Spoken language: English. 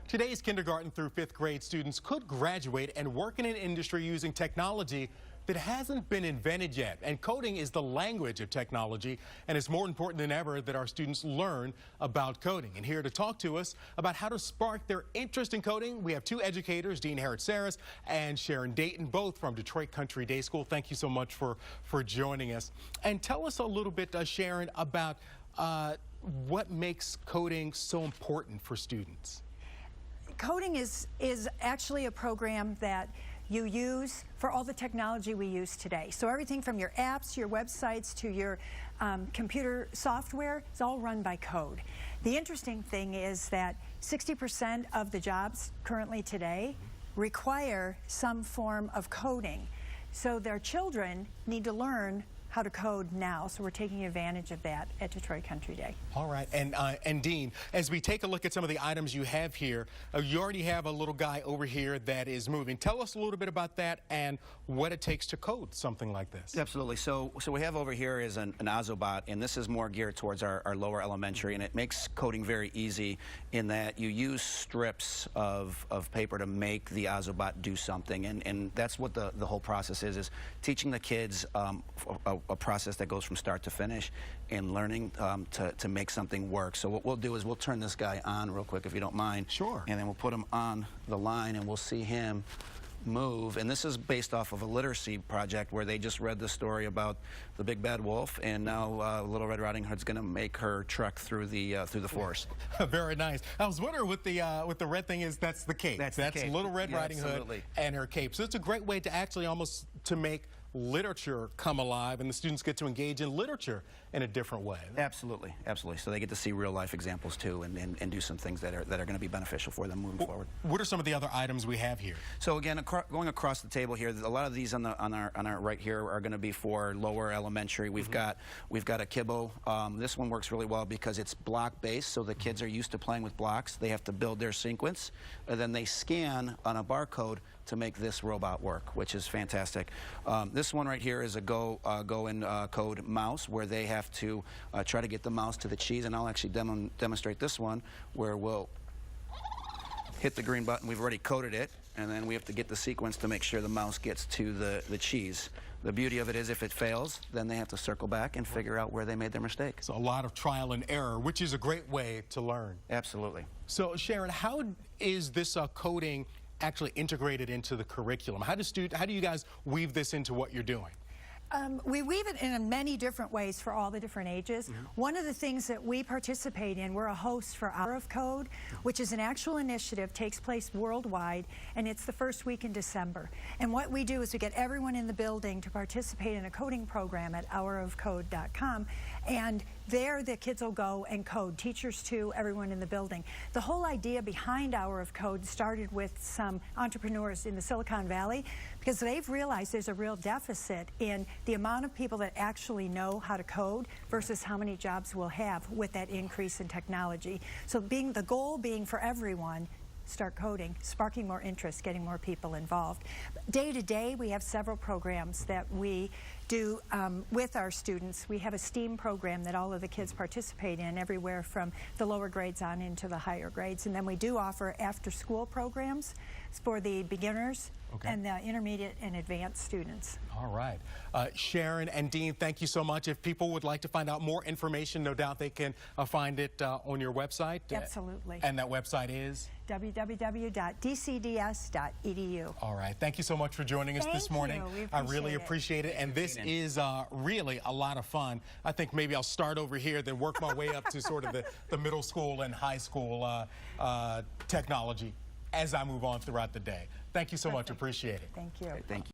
Today's kindergarten through 5th grade students could graduate and work in an industry using technology that hasn't been invented yet. And coding is the language of technology, and it's more important than ever that our students learn about coding. And here to talk to us about how to spark their interest in coding, we have two educators, Dean Harrod-Saris and Sharon Dayton, both from Detroit Country Day School. Thank you so much for joining us. And tell us a little bit, Sharon, about what makes coding so important for students. Coding is actually a program that you use for all the technology we use today. So everything from your apps, your websites, to your computer software is all run by code. The interesting thing is that 60% of the jobs currently today require some form of coding. So their children need to learn how to code now, so we're taking advantage of that at Detroit Country Day. All right, and Dean, as we take a look at some of the items you have here, you already have a little guy over here that is moving. Tell us a little bit about that and what it takes to code something like this. Absolutely. So we have over here is an Ozobot, and this is more geared towards our lower elementary, and it makes coding very easy in that you use strips of paper to make the Ozobot do something, and that's what the whole process is teaching the kids a process that goes from start to finish and learning to make something work. So what we'll do is we'll turn this guy on real quick, if you don't mind. Sure. And then we'll put him on the line and we'll see him move. And this is based off of a literacy project where they just read the story about the big bad wolf, and now Little Red Riding Hood's going to make her trek through the forest. Very nice. I was wondering what the red thing is. That's the cape. That's cape. Little Red Riding Hood and her cape. So it's a great way to actually almost to make literature come alive, and the students get to engage in literature in a different way. Absolutely, absolutely. So they get to see real life examples too, and do some things that are going to be beneficial for them moving forward. What are some of the other items we have here? So again, going across the table here, a lot of these on our right here are going to be for lower elementary. We've got a kibble. This one works really well because it's block based, so the kids are used to playing with blocks. They have to build their sequence, and then they scan on a barcode to make this robot work, which is fantastic. This one right here is a go in code mouse, where they have to try to get the mouse to the cheese, and I'll actually demonstrate this one where we'll hit the green button. We've already coded it, and then we have to get the sequence to make sure the mouse gets to the cheese. The beauty of it is if it fails, then they have to circle back and figure out where they made their mistake. So a lot of trial and error, which is a great way to learn. Absolutely. So Sharon, how is this coding actually integrated into the curriculum? How do you guys weave this into what you're doing? We weave it in many different ways for all the different ages. One of the things that we participate in, we're a host for Hour of Code, which is an actual initiative, takes place worldwide, and it's the first week in December. And what we do is we get everyone in the building to participate in a coding program at hourofcode.com, and there the kids will go and code, teachers too, everyone in the building. The whole idea behind Hour of Code started with some entrepreneurs in the Silicon Valley, because they've realized there's a real deficit in the amount of people that actually know how to code versus how many jobs we'll have with that increase in technology. So the goal being for everyone, start coding, sparking more interest, getting more people involved. Day to day, we have several programs that we do with our students. We have a STEAM program that all of the kids participate in, everywhere from the lower grades on into the higher grades. And then we do offer after-school programs for the beginners and the intermediate and advanced students. All right. Sharon and Dean, thank you so much. If people would like to find out more information, no doubt they can find it on your website. Absolutely. And that website is? www.dcds.edu. All right. Thank you so much for joining us this morning. I really appreciate it. And this is really a lot of fun. I think maybe I'll start over here, then work my way up to sort of the middle school and high school technology as I move on throughout the day. Thank you so much. Appreciate it. Thank you. Thank you.